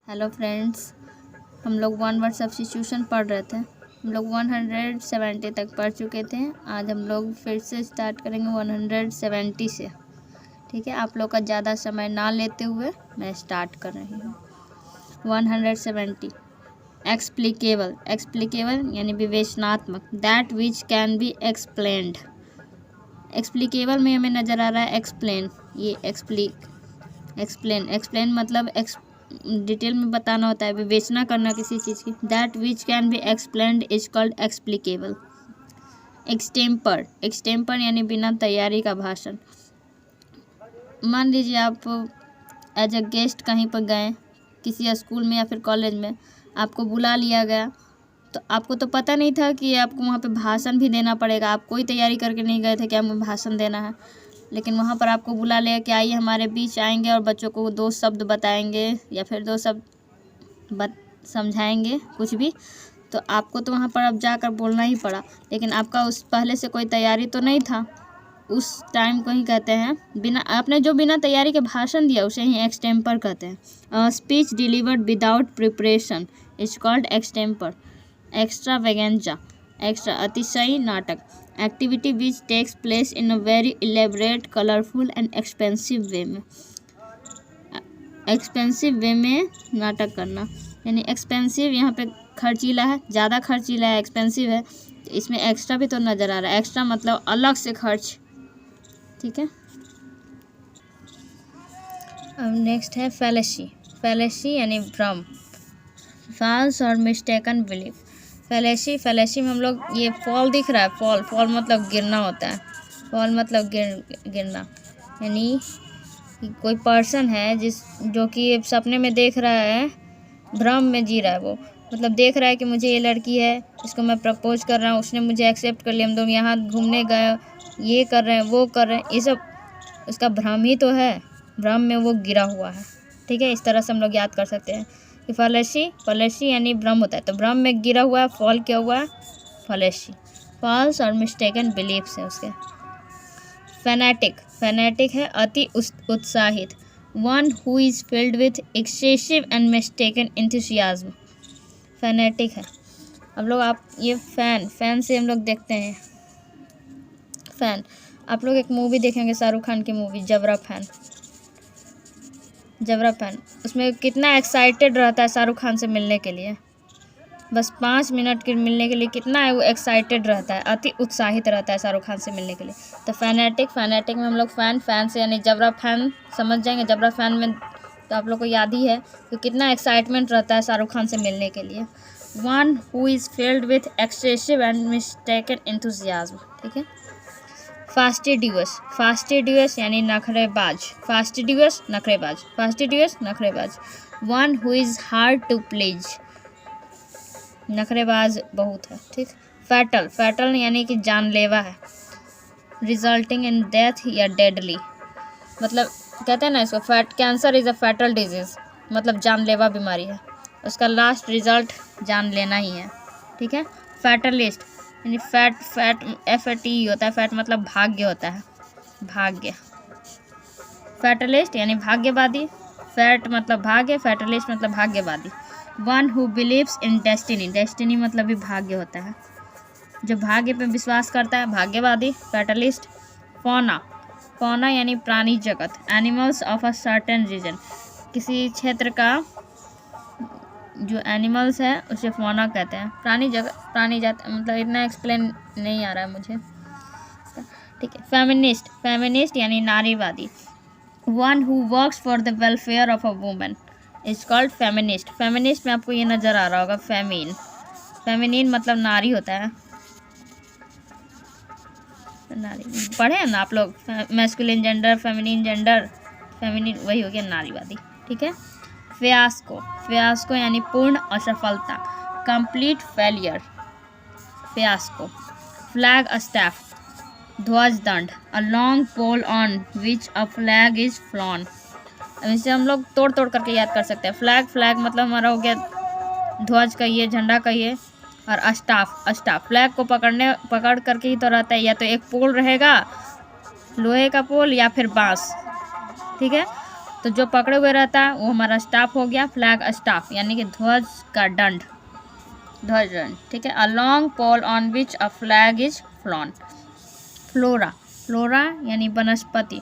Hello friends, हम लोग one word substitution पढ़ रहे थे। हम लोग 170 तक पढ़ चुके थे। आज हम लोग फिर से स्टार्ट करेंगे 170 से। ठीक है, आप लोग का ज़्यादा समय ना लेते हुए मैं स्टार्ट कर रही हूँ। 170 एक्सप्लिकेबल। एक्सप्लिकेबल यानी विवेचनात्मक। That which can be explained. Explicable में हमें नज़र आ रहा है एक्सप्लेन। ये एक्सप्लेन मतलब डिटेल में बताना होता है, विवेचना करना किसी चीज़ की। That which can be explained is called explicable. Extempore यानी बिना तैयारी का भाषण। मान लीजिए आप एज अ गेस्ट कहीं पर गए, किसी स्कूल में या फिर कॉलेज में आपको बुला लिया गया, तो आपको तो पता नहीं था कि आपको वहाँ पे भाषण भी देना पड़ेगा। आप कोई तैयारी करके नहीं गए थे कि हमें भाषण देना है, लेकिन वहाँ पर आपको बुला लिया कि आइए हमारे बीच आएंगे और बच्चों को 2 शब्द बताएंगे या फिर 2 शब्द समझाएंगे कुछ भी। तो आपको तो वहाँ पर अब जाकर बोलना ही पड़ा, लेकिन आपका उस पहले से कोई तैयारी तो नहीं था। उस टाइम को ही कहते हैं बिना तैयारी के भाषण दिया, उसे ही एक्सटेम्पर कहते हैं। Speech delivered without preparation is called extempore. Extravaganza extra अतिशयी नाटक। Activity which takes place in a very elaborate colourful and expensive way में। एक्सपेंसिव वे में नाटक करना यानी एक्सपेंसिव यहाँ पे खर्चीला है, ज़्यादा खर्चीला है, एक्सपेंसिव है, तो इसमें एक्स्ट्रा भी तो नज़र आ रहा है। एक्स्ट्रा मतलब अलग से खर्च। ठीक है, अब नेक्स्ट है फैलेसी। फैलेसी यानी भ्रम, फॉल्स और मिस्टेकन बिलीफ। फैलेसी में हम लोग ये फॉल दिख रहा है, फॉल मतलब गिरना होता है। फॉल मतलब गिरना यानी कोई पर्सन है जो कि सपने में देख रहा है, भ्रम में जी रहा है। वो मतलब देख रहा है कि मुझे ये लड़की है, इसको मैं प्रपोज कर रहा हूँ, उसने मुझे एक्सेप्ट कर लिया, हम दोनों यहाँ घूमने गए, ये कर रहे हैं, वो कर रहे हैं, ये सब उसका भ्रम ही तो है। भ्रम में वो गिरा हुआ है। ठीक है, इस तरह से हम लोग याद कर सकते हैं कि फलेसी यानी भ्रम होता है, तो भ्रम में गिरा हुआ है, फॉल किया हुआ है, फलेसी। फॉल्स और मिस्टेकन बिलीफ्स है उसके। फैनेटिक है अति उत्साहित। One who is filled with excessive and mistaken enthusiasm. Fanatic है। अब लोग आप ये फैन से हम लोग देखते हैं फैन। आप लोग एक मूवी देखेंगे, शाहरुख खान की मूवी जबरा फैन। उसमें कितना एक्साइटेड रहता है शाहरुख खान से मिलने के लिए। बस 5 मिनट के मिलने के लिए कितना वो एक्साइटेड रहता है, अति उत्साहित रहता है शाहरुख खान से मिलने के लिए। तो फैनेटिक में हम लोग फैन से यानी जबरा फैन समझ जाएंगे। जबरा फैन में तो आप लोग को याद ही है कि कितना एक्साइटमेंट रहता है शाहरुख खान से मिलने के लिए। One who is filled with excessive and mistaken enthusiasm. ठीक है, फास्टिडियस यानी नखरेबाज। नखरेबाज। One who is hard to please. नखरेबाज बहुत है। ठीक, फैटल यानी कि जानलेवा है, रिजल्टिंग इन डेथ या डेडली। मतलब कहते हैं ना इसको, cancer is a fatal disease, मतलब जानलेवा बीमारी है, उसका लास्ट रिजल्ट जान लेना ही है। ठीक है, फैटलिस्ट यानी FAT होता है। फैट मतलब भाग्य होता है, भाग्य। फैटलिस्ट यानी भाग्यवादी। फैट मतलब भाग्य, फैटलिस्ट मतलब भाग्यवादी। One who believes in destiny मतलब भी भाग्य होता है, जो भाग्य पे विश्वास करता है, भाग्यवादी, फैटलिस्ट। फौना यानी प्राणी जगत। Animals of a certain region, किसी क्षेत्र का जो एनिमल्स है उसे फौना कहते हैं। प्राणी जात मतलब इतना एक्सप्लेन नहीं आ रहा है मुझे। ठीक है, फेमिनिस्ट यानी नारीवादी। One who works for the welfare of a woman is called feminist. Feminist में आपको ये नज़र आ रहा होगा फेमिनिन मतलब नारी होता है। नारी पढ़े हैं ना आप लोग, masculine gender, feminine gender, feminine वही हो गया नारीवादी। ठीक है, फियास्को यानी पूर्ण असफलता, complete failure, fiasco. Flag a staff, ध्वज दंड, a long pole on which a flag is flown. अब इसे हम लोग तोड़ करके याद कर सकते हैं। फ्लैग मतलब हमारा हो गया ध्वज कहिए, झंडा कहिए, और अस्टाफ फ्लैग को पकड़ करके ही तो रहता है, या तो एक पोल रहेगा लोहे का पोल या फिर बांस। ठीक है, तो जो पकड़े हुए रहता है वो हमारा स्टाफ हो गया, फ्लैग स्टाफ यानी कि ध्वज का दंड, ध्वज दंड, ठीक है। A long pole on which a flag is flown. Flora, flora यानी वनस्पति,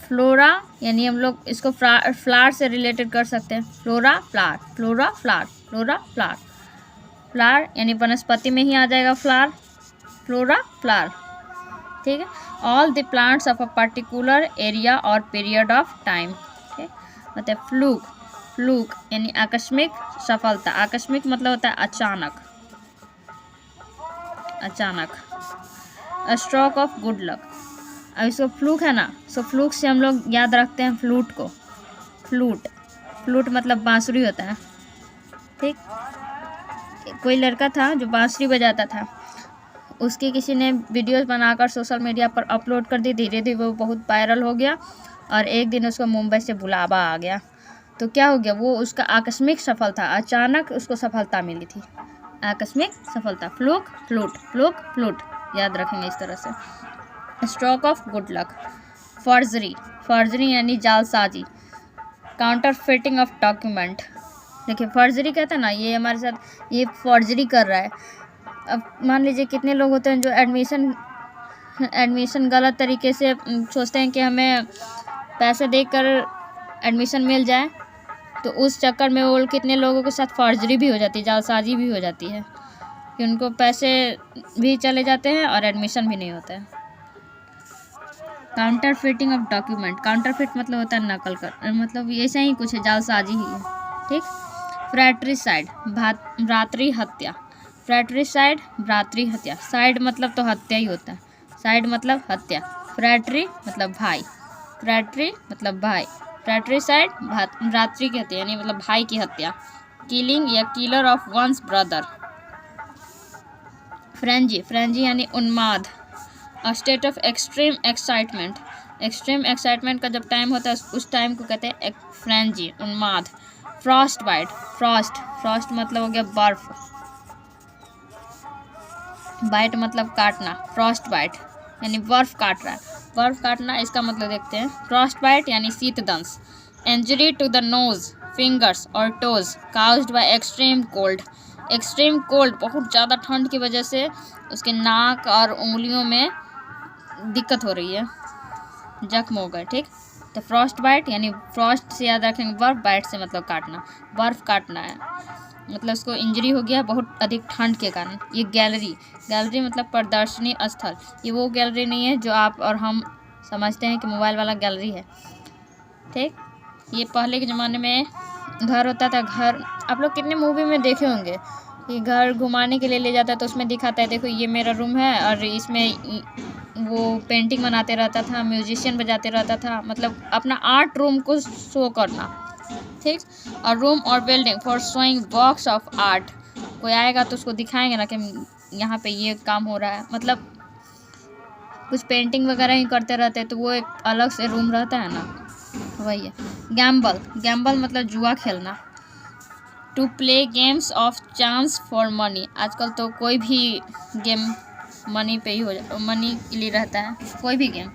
फ्लोरा यानी हम लोग इसको फ्लावर से रिलेटेड कर सकते हैं। Flora flower, flora flower, flora flower, flower यानी वनस्पति में ही आ जाएगा फ्लावर, फ्लोरा फ्लावर, ठीक है। All the plants of a particular area और पीरियड ऑफ टाइम, ठीक। मतलब फ्लूक, फ्लूक यानी आकस्मिक सफलता, आकस्मिक मतलब होता है अचानक, अचानक। A stroke of good luck, अब इसको फ्लूक है ना, सो फ्लूक से हम लोग याद रखते हैं फ्लूट को, फ्लूट, फ्लूट मतलब बांसुरी होता है, ठीक। कोई लड़का था जो बांसुरी बजाता था, उसकी किसी ने वीडियोस बनाकर सोशल मीडिया पर अपलोड कर दी, धीरे धीरे वो बहुत वायरल हो गया और एक दिन उसको मुंबई से बुलावा आ गया। तो क्या हो गया, वो उसका आकस्मिक सफल था, अचानक उसको सफलता मिली थी, आकस्मिक सफलता। फ्लूक, फ्लूट, फ्लूक, फ्लूट, याद रखेंगे इस तरह से। Stroke of good luck. Forgery, forgery यानी जालसाजी, काउंटर फिटिंग ऑफ डॉक्यूमेंट। देखिए फर्जरी कहते हैं ना, ये हमारे साथ ये फर्जरी कर रहा है। अब मान लीजिए कितने लोग होते हैं जो एडमिशन गलत तरीके से सोचते हैं कि हमें पैसे देकर एडमिशन मिल जाए, तो उस चक्कर में वो कितने लोगों के साथ फर्जरी भी हो जाती है, जालसाजी भी हो जाती है कि उनको पैसे भी चले जाते हैं और एडमिशन भी नहीं होता है। Counter fitting of document, counter fit मतलब होता है नकल कर, मतलब ऐसा ही कुछ है, जालसाजी ही है, ठीक। फ्रैट्रिसाइड, भ्रातृ हत्या, फ्रैट्रिसाइड भ्रातृ हत्या, साइड मतलब तो हत्या ही होता है, साइड मतलब हत्या, फ्रैट्री मतलब भाई, फ्रैट्री मतलब भाई, फ्रैट्रिसाइड भ्रातृ की हत्या यानी मतलब भाई की हत्या। किलिंग या killer of one's brother. Frenzy, frenzy यानी उन्माद, a state of extreme excitement, extreme excitement का जब टाइम होता है उस टाइम को कहते हैं फ्रेंजी, उन्माद। फ्रॉस्ट बाइट, फ्रॉस्ट, फ्रॉस्ट मतलब हो गया बर्फ, बाइट मतलब काटना, फ्रॉस्ट बाइट यानी बर्फ काट रहा है, बर्फ काटना, इसका मतलब देखते हैं। फ्रॉस्ट बाइट यानी शीतदंश। Injury to the nose, fingers और toes caused by extreme cold, extreme cold बहुत ज़्यादा ठंड की वजह से उसके नाक और उंगलियों में दिक्कत हो रही है, जख्म हो गए, ठीक। तो फ्रॉस्ट बाइट यानी फ्रॉस्ट से याद रखेंगे बर्फ, बाइट से मतलब काटना, बर्फ काटना है, मतलब उसको इंजरी हो गया बहुत अधिक ठंड के कारण। ये गैलरी, गैलरी मतलब प्रदर्शनी स्थल, ये वो गैलरी नहीं है जो आप और हम समझते हैं कि मोबाइल वाला गैलरी है, ठीक। ये पहले के ज़माने में घर होता था, घर आप लोग कितने मूवी में देखे होंगे, ये घर घुमाने के लिए ले जाता है तो उसमें दिखाता है देखो ये मेरा रूम है, और इसमें वो पेंटिंग बनाते रहता था, म्यूजिशियन बजाते रहता था, मतलब अपना आर्ट रूम को शो करना, ठीक। और रूम और building for showing works of art, कोई आएगा तो उसको दिखाएंगे ना कि यहाँ पे ये काम हो रहा है, मतलब कुछ पेंटिंग वगैरह ही करते रहते हैं तो वो एक अलग से रूम रहता है ना, वही है। गैम्बल, गैम्बल मतलब जुआ खेलना। To play games of chance for money, आजकल तो कोई भी गेम मनी पे ही हो जाए, मनी के लिए रहता है कोई भी गेम,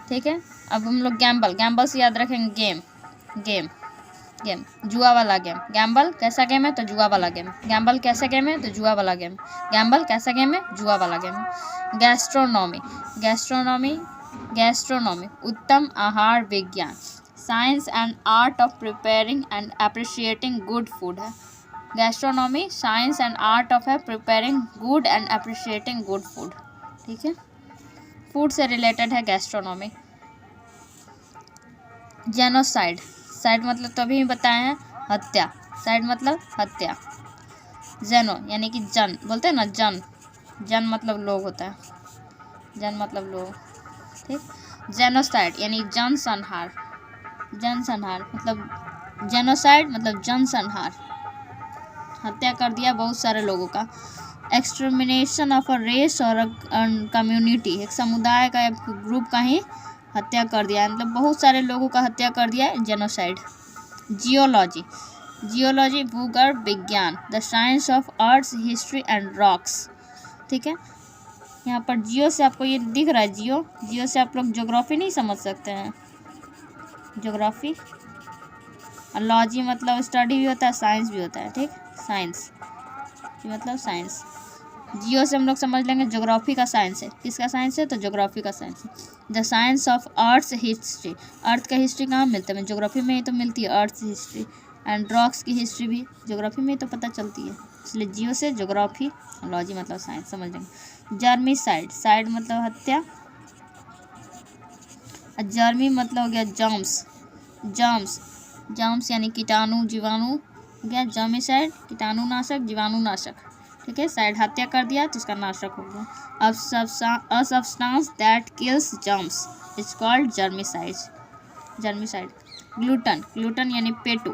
ठीक है। अब हम लोग गैम्बल, गैम्बल से याद रखेंगे गेम, गेम, गेम जुआ वाला गेम, गैम्बल कैसा गेम है तो जुआ वाला गेम, गैम्बल कैसा गेम है तो जुआ वाला गेम, गैम्बल कैसा गेम है जुआ वाला गेम। गैस्ट्रोनॉमी, गैस्ट्रोनॉमी, गैस्ट्रोनॉमी उत्तम आहार विज्ञान, science and art of preparing and appreciating good food है। Gastronomy science and art of preparing good and appreciating good food, ठीक है, फूड से रिलेटेड है गैस्ट्रोनॉमी। जेनोसाइड, साइड मतलब तो अभी बताए हैं हत्या, साइड मतलब हत्या। जेनो यानी कि जन, बोलते हैं ना जन, जन मतलब लोग होता है, जन मतलब लोग, ठीक। जेनोसाइड यानी जनसंहार, जनसंहार मतलब जेनोसाइड मतलब जनसंहार, हत्या कर दिया बहुत सारे लोगों का। एक्सटर्मिनेशन ऑफ अ रेस और कम्युनिटी, एक समुदाय का एक ग्रुप का ही हत्या कर दिया, मतलब बहुत सारे लोगों का हत्या कर दिया है, जेनोसाइड। जियोलॉजी, जियोलॉजी भूगर्भ विज्ञान, the science of earth history and rocks, ठीक है। यहाँ पर जियो से आपको ये दिख रहा है, जियो, जियो से आप लोग ज्योग्राफी नहीं समझ सकते हैं, ज्योग्राफी। और लॉजी मतलब स्टडी भी होता है, साइंस भी होता है, ठीक, साइंस मतलब साइंस। जियो से हम लोग समझ लेंगे ज्योग्राफी का साइंस है, किसका साइंस है, तो ज्योग्राफी का साइंस है। The science of earth's history, earth का हिस्ट्री कहाँ मिलता है, ज्योग्राफी में ही तो मिलती है अर्थ हिस्ट्री। एंड रॉक्स की हिस्ट्री भी ज्योग्राफी में ही तो पता चलती है, इसलिए जियो से ज्योग्राफी, लॉजी मतलब साइंस समझ लेंगे। जर्मिसाइड, साइड मतलब हत्या, जर्मी मतलब हो गया जर्म्स, जर्म्स, जर्म्स यानी कीटाणु जीवाणु हो गया, जर्मिसाइड कीटाणुनाशक जीवाणुनाशक, ठीक है, साइड हत्या कर दिया तो इसका नाशक हो गया। A substance that kills germs is called germicide, germicide. Glutton, glutton यानी पेटू,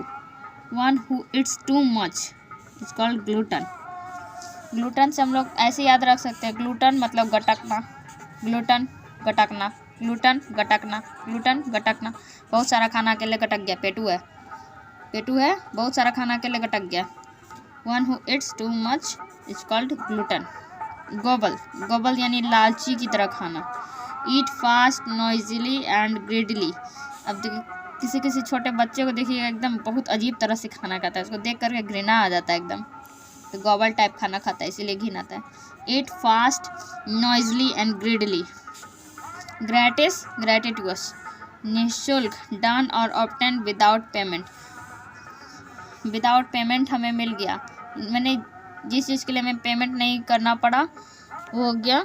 one who eats too much is called glutton. Glutton से हम लोग ऐसे याद रख सकते हैं, ग्लूटन मतलब गटकना, ग्लूटन गटकना, ग्लूटन गटकना, ग्लूटन गटकना। बहुत सारा खाना अकेले गटक गया, पेटू है, पेटू है, बहुत सारा खाना अकेले गटक गया। One who eats too much is called glutton. Gobble, gobble यानी लालची की तरह खाना। Eat fast noisily and greedily, अब किसी किसी छोटे बच्चे को देखिएगा एकदम बहुत अजीब तरह से खाना खाता है, उसको देख करके घृणा आ जाता है एकदम, तो गॉबल टाइप खाना खाता है इसीलिए घिन आता है। ईट फास्ट नॉइजली एंड ग्रीडली। ग्रेटिस, ग्रेटिट्यूस, निःशुल्क, डन और obtain without payment, without payment हमें मिल गया, मैंने जिस चीज़ के लिए हमें पेमेंट नहीं करना पड़ा वो हो गया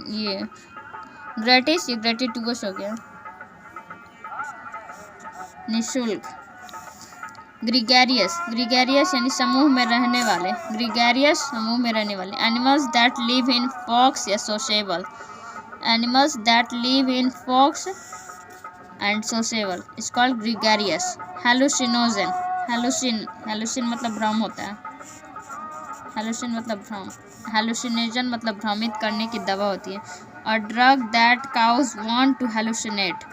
ये ग्रेटिस, ये ग्रेटिट्यूस हो गया, निःशुल्क। ग्रीगेरियस, ग्रीगेरियस यानी समूह में रहने वाले, ग्रीगेरियस समूह में रहने वाले। Animals that live in flocks या sociable, animals that live in flocks and sociable is called gregarious. Hallucinogen, हेलुसिन मतलब भ्रम होता है, हेलुसिन मतलब भ्रम, हेलुसिनेजन मतलब भ्रमित करने की दवा होती है। और drug that causes one to hallucinate,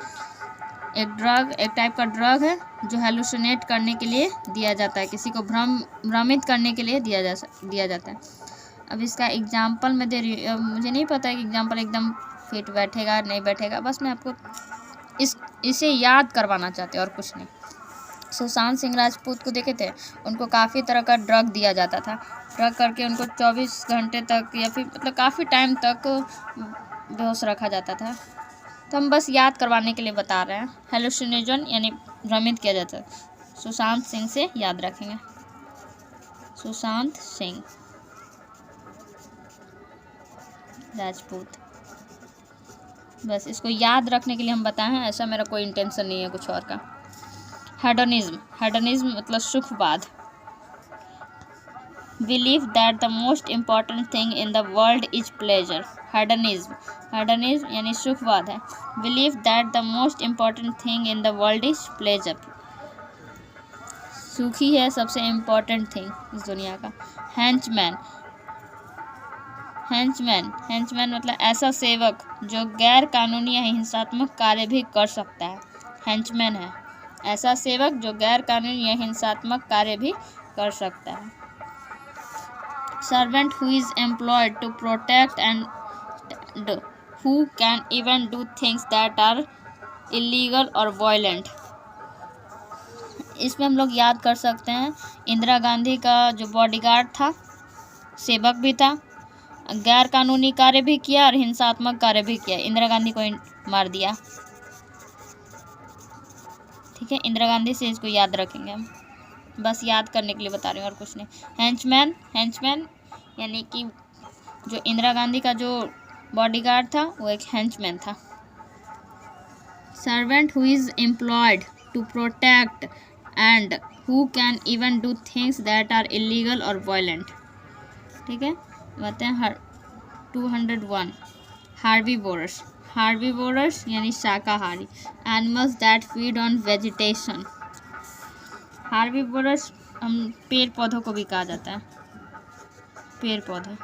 एक ड्रग, एक टाइप का ड्रग है जो हेलुसिनेट करने के लिए दिया जाता है, किसी को भ्रमित करने के लिए दिया जाता है। अब इसका एग्जाम्पल मैं दे रही हूँ, मुझे नहीं पता है कि एग्जाम्पल एकदम फिट बैठेगा नहीं बैठेगा, बस मैं आपको इसे याद करवाना चाहते और कुछ नहीं। सुशांत सिंह राजपूत को देखे थे, उनको काफ़ी तरह का ड्रग दिया जाता था, ड्रग करके उनको 24 घंटे तक या फिर मतलब काफ़ी टाइम तक बेहोश रखा जाता था, तो हम बस याद करवाने के लिए बता रहे हैं। हेलुसिनेजन यानी भ्रमित किया जाता है, सुशांत सिंह से याद रखेंगे, सुशांत सिंह राजपूत, बस इसको याद रखने के लिए हम बताए हैं, ऐसा मेरा कोई इंटेंशन नहीं है कुछ और का। हेडोनिज्म, हेडोनिज्म मतलब सुखवाद। Believe that the most important thing in the world is pleasure, hedonism, hedonism यानी सुखवाद है। Believe that the most important thing in the world is pleasure, सुखी है सबसे इम्पॉर्टेंट थिंग इस दुनिया का। हैंचमैन, हैंचमैन, हैंचमैन मतलब ऐसा सेवक जो गैर कानूनी या हिंसात्मक कार्य भी कर सकता है, हैंचमैन है ऐसा सेवक जो गैर कानूनी या हिंसात्मक कार्य भी कर सकता है। Servant who is employed to protect and who can even do things that are illegal और वायलेंट, इसमें हम लोग याद कर सकते हैं इंदिरा गांधी का जो बॉडीगार्ड था, सेवक भी था, गैर कानूनी कार्य भी किया और हिंसात्मक कार्य भी किया, इंदिरा गांधी को मार दिया, ठीक है, इंदिरा गांधी से इसको याद रखेंगे हम, बस याद करने के लिए बता रहे हैं और कुछ नहीं। हैंचमैन, हैंचमैन यानी कि जो इंदिरा गांधी का जो बॉडीगार्ड था वो एक हैंचमैन था। Servant who is employed to protect and who can even do things that are illegal और वायलेंट, ठीक है, बताते हैं 201। हार्बीवोरस, हार्बीवोरस यानी शाकाहारी, animals that feed on vegetation, herbivorous हम पेड़ पौधों को भी कहा जाता है, पेड़ पौधे,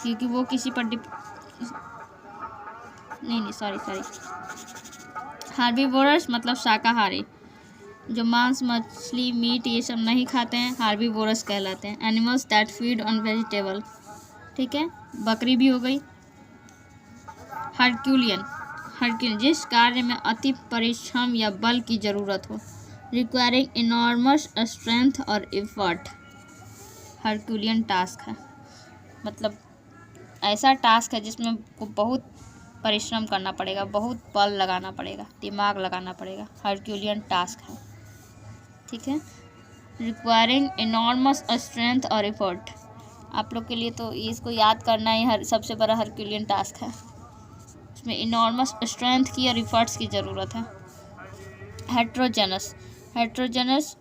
क्योंकि वो किसी पर नहीं सॉरी, हार्बीवोरस मतलब शाकाहारी, जो मांस, मछली, मीट ये सब नहीं खाते हैं हार्बीवोरस कहलाते हैं। Animals that feed on vegetable, ठीक है, बकरी भी हो गई। हर्क्यूलियन, हर्क्यूलियन जिस कार्य में अति परिश्रम या बल की ज़रूरत हो, रिक्वायरिंग इनॉर्मस स्ट्रेंथ और एफर्ट, हर्क्यूलियन टास्क है। मतलब ऐसा टास्क है जिसमें को बहुत परिश्रम करना पड़ेगा, बहुत बल लगाना पड़ेगा, दिमाग लगाना पड़ेगा, हर्क्यूलियन टास्क है, ठीक है। रिक्वायरिंग इनॉर्मस स्ट्रेंथ और एफर्ट, आप लोग के लिए तो इसको याद करना ही सबसे बड़ा हर्क्यूलियन टास्क है। इसमें इनॉर्मस स्ट्रेंथ की और एफर्ट्स की ज़रूरत है। हेट्रोजेनस, हेट्रोजेनस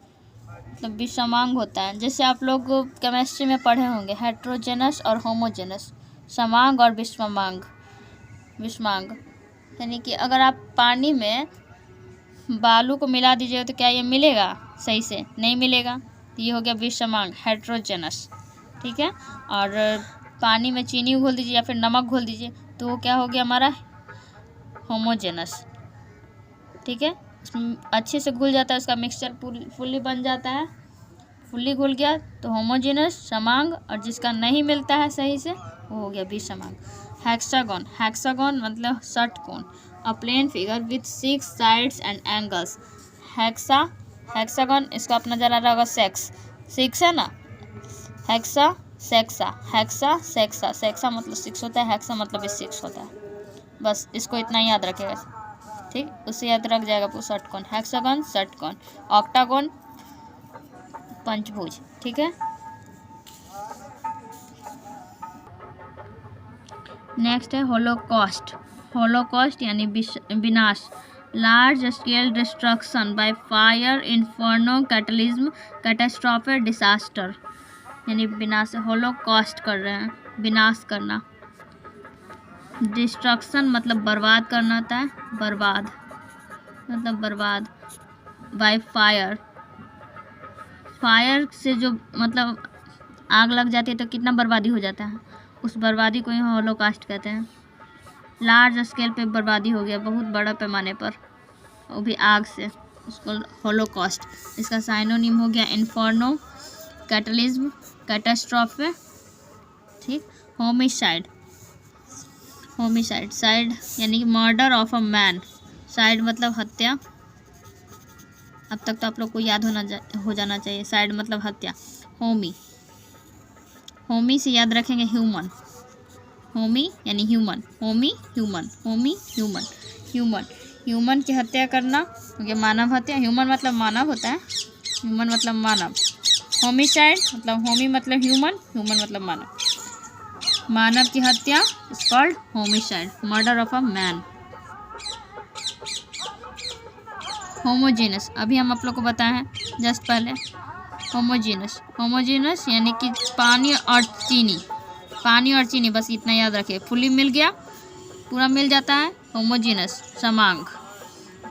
मतलब विषमांग होता है, जैसे आप लोग केमिस्ट्री में पढ़े होंगे हेट्रोजेनस और होमोजेनस, समांग और विषमांग। विषमांग यानी कि अगर आप पानी में बालू को मिला दीजिएगा तो क्या ये मिलेगा सही से? नहीं मिलेगा, तो ये हो गया विषमांग, हेट्रोजेनस, ठीक है। और पानी में चीनी घोल दीजिए या फिर नमक घोल दीजिए तो वो क्या हो गया हमारा? होमोजेनस, ठीक है। अच्छे से घुल जाता है, उसका मिक्सचर फुल्ली बन जाता है, फुल्ली घुल गया तो होमोजेनस समांग, और जिसका नहीं मिलता है सही से वो हो गया विषमांग। हेक्सागोन, हेक्सागोन मतलब षटकोण, a plane figure with 6 sides and angles. Hexagon, इसका अपना जरा रहेगा सेक्स, 6 है ना, हेक्सा सेक्सा, हेक्सा सेक्सा, सेक्सा मतलब 6 होता है, हेक्सा मतलब 6 होता है। बस इसको इतना ही याद रखेगा, ठीक, उससे याद रख जाएगा वो षटकोण। हेक्सागोन षटकोण, ऑक्टागोन पंचभुज, ठीक है। नेक्स्ट है होलोकॉस्ट, होलोकॉस्ट यानी विनाश, large scale destruction by fire, inferno, cataclysm, catastrophe, disaster, यानी विनाश, होलोकॉस्ट कर रहे हैं, विनाश करना। डिस्ट्रक्शन मतलब बर्बाद करना होता है, बर्बाद मतलब बर्बाद। बाय फायर, फायर से जो मतलब आग लग जाती है तो कितना बर्बादी हो जाता है, उस बर्बादी को ही होलोकॉस्ट कहते हैं। लार्ज स्केल पे बर्बादी हो गया, बहुत बड़ा पैमाने पर, वो भी आग से, उसको होलोकॉस्ट। इसका साइनोनिम हो गया इन्फर्नो, कैटलिज्म, कैटास्ट्रॉफे, ठीक। होमिसाइड, होमिसाइड, साइड यानी कि murder of a man, side मतलब हत्या, अब तक तो आप लोग को याद हो जाना चाहिए, साइड मतलब हत्या। होमी, होमी से याद रखेंगे ह्यूमन, होमी यानी human, Homi human, Homi human, human, human की हत्या करना हो गया मानव हत्या, ह्यूमन मतलब मानव होता है, ह्यूमन मतलब मानव। होमिसाइड मतलब होमी मतलब ह्यूमन, ह्यूमन मतलब मानव, मानव की हत्या is called homicide, murder of a man. Homogeneous, अभी हम आप लोग को बताए हैं जस्ट पहले, होमोजेनस, होमोजेनस यानी कि पानी और चीनी, पानी और चीनी, बस इतना याद रखिए, फुली मिल गया, पूरा मिल जाता है, होमोजेनस, समांग।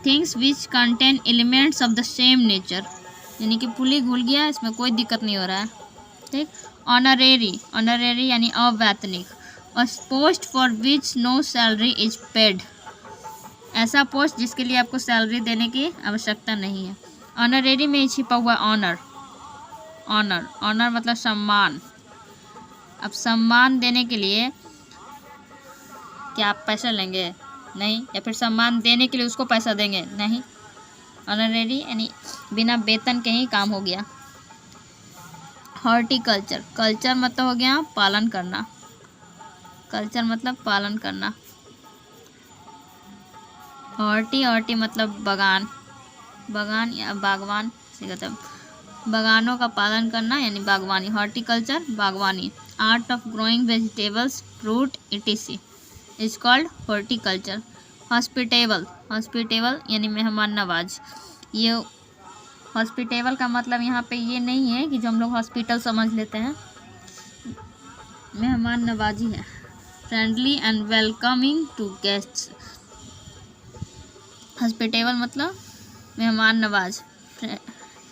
Things which contain elements of the same nature, यानी कि फुली घुल गया, इसमें कोई दिक्कत नहीं हो रहा है, ठीक। ऑनरेरी, ऑनरेरी यानी अवैतनिक, a post for which no salary is paid, ऐसा पोस्ट जिसके लिए आपको सैलरी देने की आवश्यकता नहीं है। ऑनरेरी में छिपा हुआ ऑनर, ऑनर, ऑनर मतलब सम्मान। अब सम्मान देने के लिए क्या आप पैसा लेंगे? नहीं, या फिर सम्मान देने के लिए उसको पैसा देंगे? नहीं। ऑनरेरी यानी बिना वेतन के ही काम हो गया। हॉर्टिकल्चर, कल्चर मतलब हो गया पालन करना, कल्चर मतलब पालन करना। हॉर्टी, हॉर्टी मतलब बगान, बगान या बागवान से कहते हैं, बगानों का पालन करना यानी बागवानी, हॉर्टिकल्चर बागवानी। Art of growing vegetables, fruit etc is called horticulture. Hospitable, hospitable यानी मेहमान नवाज, ये हॉस्पिटेबल का मतलब यहाँ पे ये नहीं है कि जो हम लोग हॉस्पिटल समझ लेते हैं, मेहमान नवाजी है। Friendly and welcoming to guests, hospitable मतलब मेहमान नवाज,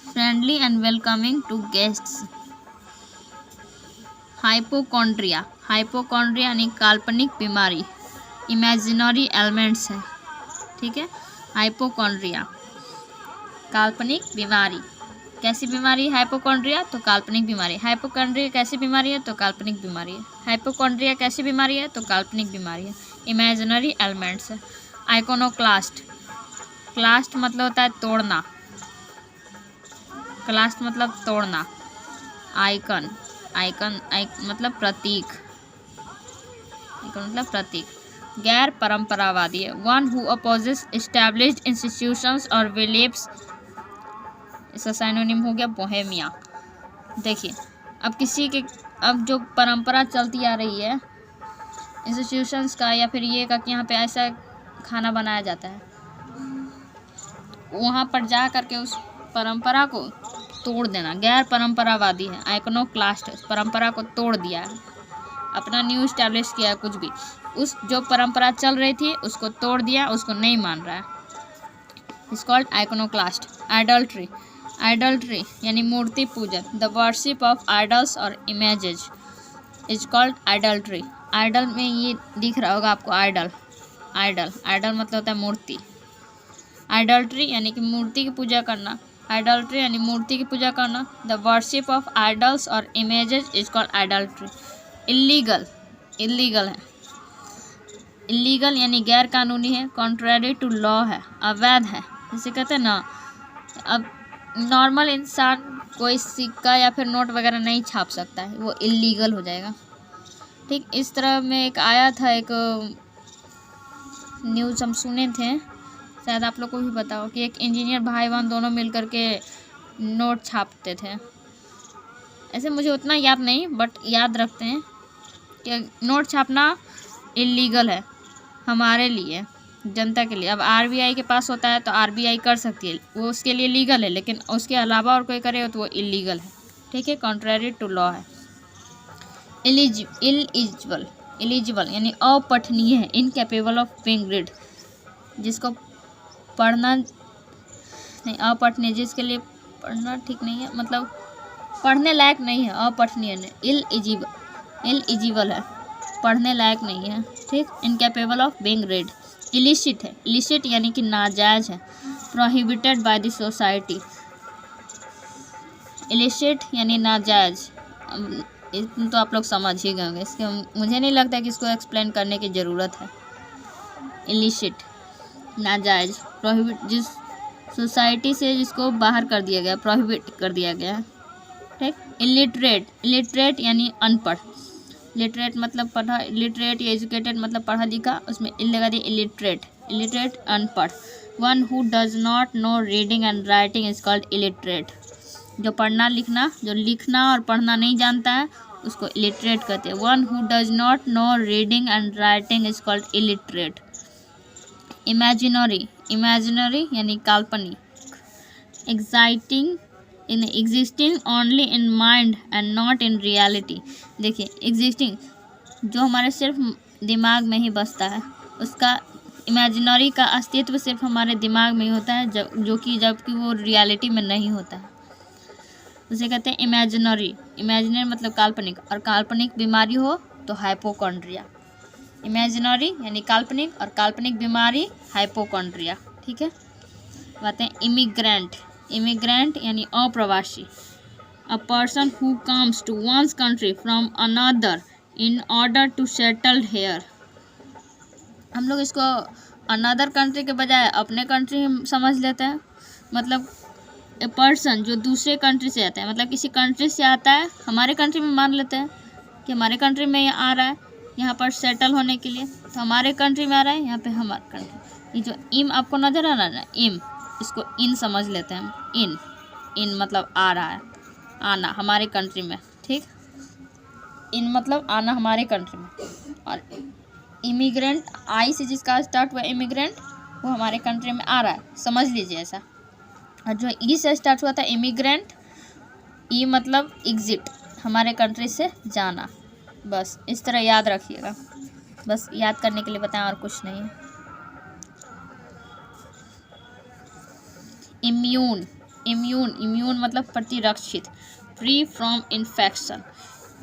friendly and welcoming to guests. Hypochondria, hypochondria यानी काल्पनिक बीमारी, इमेजिनरी एलिमेंट्स है, ठीक है, हाइपोकॉन्ड्रिया। काल्पनिक बीमारी। कैसी बीमारी? हाइपोकॉन्ड्रिया, तो काल्पनिक बीमारी। हाइपोकॉन्ड्रिया कैसी बीमारी है? तो काल्पनिक बीमारी है। हाइपोकॉन्ड्रिया कैसी बीमारी है? तो काल्पनिक बीमारी है। इमेजिनरी एलिमेंट्स है। आइकोनोक्लास्ट, क्लास्ट मतलब होता है तोड़ना, क्लास्ट मतलब तोड़ना। आइकन, मतलब प्रतीक, आइकन मतलब प्रतीक। गैर परंपरावादी है। One who opposes established institutions और बिलीव्स, इसका साइनोनिम हो गया बोहेमिया। देखिए, अब जो परंपरा चलती आ रही है इंस्टीट्यूशंस का या फिर ये का कि यहाँ पे ऐसा खाना बनाया जाता है, वहाँ पर जा करके उस परंपरा को तोड़ देना गैर परंपरावादी है। आइकोनोक्लास्ट, परंपरा को तोड़ दिया है, अपना न्यू इस्टेब्लिश किया, कुछ भी उस जो परंपरा चल रही थी उसको तोड़ दिया, उसको नहीं मान रहा है। It's called iconoclast. Idolatry, idolatry यानी मूर्ति पूजन, द वर्शिप ऑफ आइडल्स और images is called idolatry. Idol में ये दिख रहा होगा आपको, आइडल, आइडल मतलब होता है मूर्ति। आइडल्ट्री यानी कि मूर्ति की पूजा करना, आइडल्ट्री यानी मूर्ति की पूजा करना। द वर्शिप ऑफ आइडल्स और images is called idolatry. Illegal, illegal है, इलीगल यानी गैर कानूनी है। कॉन्ट्रेरी टू लॉ है, अवैध है, जिसे कहते हैं ना। अब नॉर्मल इंसान कोई सिक्का या फिर नोट वगैरह नहीं छाप सकता है, वो इलीगल हो जाएगा। ठीक इस तरह में एक आया था, एक न्यूज़ हम सुने थे, शायद आप लोग को भी पता हो कि एक इंजीनियर भाई बहन दोनों मिल करके नोट छापते थे। ऐसे मुझे उतना याद नहीं, बट याद रखते हैं कि नोट छापना इलीगल है हमारे लिए, जनता के लिए। अब आरबीआई के पास होता है तो आरबीआई कर सकती है, वो उसके लिए लीगल है, लेकिन उसके अलावा और कोई करे तो वो इलीगल है। ठीक है, कॉन्ट्रेरी टू लॉ है। इलिजिबल, इलिजिबल यानी अपठनीय है। इनकेपेबल ऑफ बीइंग रीड, जिसको पढ़ना नहीं, अपठनीय, जिसके लिए पढ़ना ठीक नहीं है, मतलब पढ़ने लायक नहीं है, अपठनीय है। इलिजिबल है, पढ़ने लायक नहीं है। ठीक, incapable of being read. Illicit है, इलिसिट यानी कि नाजायज़ है। Prohibited by the society, illicit यानी नाजायज़। तो आप लोग समझ ही गए होंगे, इसके मुझे नहीं लगता कि इसको एक्सप्लेन करने की ज़रूरत है। इलिसिट नाजायज़, प्रोहिबिट जिस सोसाइटी से जिसको बाहर कर दिया गया, प्रोहिबिट कर दिया गया है। ठीक, इलिटरेट, इलिटरेट यानी अनपढ़। लिटरेट मतलब पढ़ा, लिटरेट या एजुकेटेड मतलब पढ़ा लिखा, उसमें लगा दिया इलिटरेट, इलिटरेट अनपढ़। One who does not know reading and writing is called illiterate. जो पढ़ना लिखना, जो लिखना और पढ़ना नहीं जानता है उसको इलिटरेट कहते हैं। One who does not know reading and writing is called illiterate. Imaginary, imaginary यानी काल्पनिक। Exciting in existing only in mind and not in reality. देखिए, एग्जिस्टिंग जो हमारे सिर्फ दिमाग में ही बसता है, उसका इमेजिनरी का अस्तित्व सिर्फ हमारे दिमाग में ही होता है, जबकि वो रियलिटी में नहीं होता है, उसे कहते हैं इमेजिनरी। इमेजिनरी मतलब काल्पनिक, और काल्पनिक बीमारी हो तो हाइपोकॉन्ड्रिया। इमेजिनरी यानी काल्पनिक, और काल्पनिक बीमारी हाइपोकॉन्ड्रिया। ठीक है, बातें इमिग्रेंट, इमिग्रेंट यानी अप्रवासी। A person who comes to one's country from another in order to settle here. हम लोग इसको अनदर कंट्री के बजाय अपने कंट्री समझ लेते हैं। मतलब ए पर्सन जो दूसरे कंट्री से आता है, मतलब किसी कंट्री से आता है, हमारे कंट्री में मान लेते हैं कि हमारे कंट्री में आ रहा है यहाँ पर सेटल होने के लिए, तो हमारे कंट्री में आ रहा है, यहाँ पे हमारे कंट्री। ये जो इम आपको नजर आ रहा है ना, इम, इसको इन समझ लेते हैं। इन, इन मतलब आ रहा है, आना हमारे कंट्री में। ठीक, इन मतलब आना हमारे कंट्री में। और इमिग्रेंट, आई से जिसका स्टार्ट हुआ इमिग्रेंट, वो हमारे कंट्री में आ रहा है, समझ लीजिए ऐसा। और जो ई से स्टार्ट हुआ था इमिग्रेंट, ई मतलब एग्जिट, हमारे कंट्री से जाना। बस इस तरह याद रखिएगा, बस याद करने के लिए बताएं, और कुछ नहीं। इम्यून, इम्यून, इम्यून मतलब प्रतिरक्षित। Free from infection.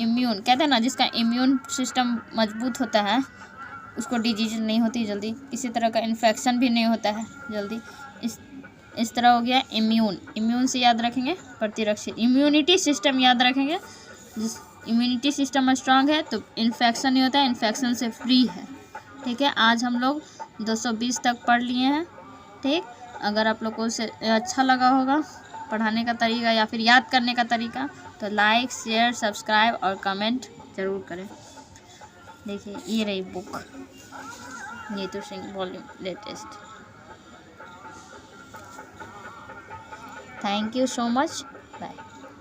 इम्यून कहते हैं ना, जिसका इम्यून सिस्टम मजबूत होता है उसको डिजीज नहीं होती जल्दी, किसी तरह का इन्फेक्शन भी नहीं होता है जल्दी। इस तरह हो गया इम्यून से याद रखेंगे प्रतिरक्षी, इम्यूनिटी सिस्टम याद रखेंगे, जिस इम्यूनिटी सिस्टम स्ट्रांग है तो इन्फेक्शन नहीं होता है, इन्फेक्शन से फ्री है। ठीक है, आज हम लोग 220 तक पढ़ लिए हैं। ठीक, अगर आप लोग को से अच्छा लगा होगा पढ़ाने का तरीका या फिर याद करने का तरीका तो लाइक शेयर सब्सक्राइब और कमेंट ज़रूर करें। देखिए ये रही book, Neetu Singh volume latest. Thank you so much.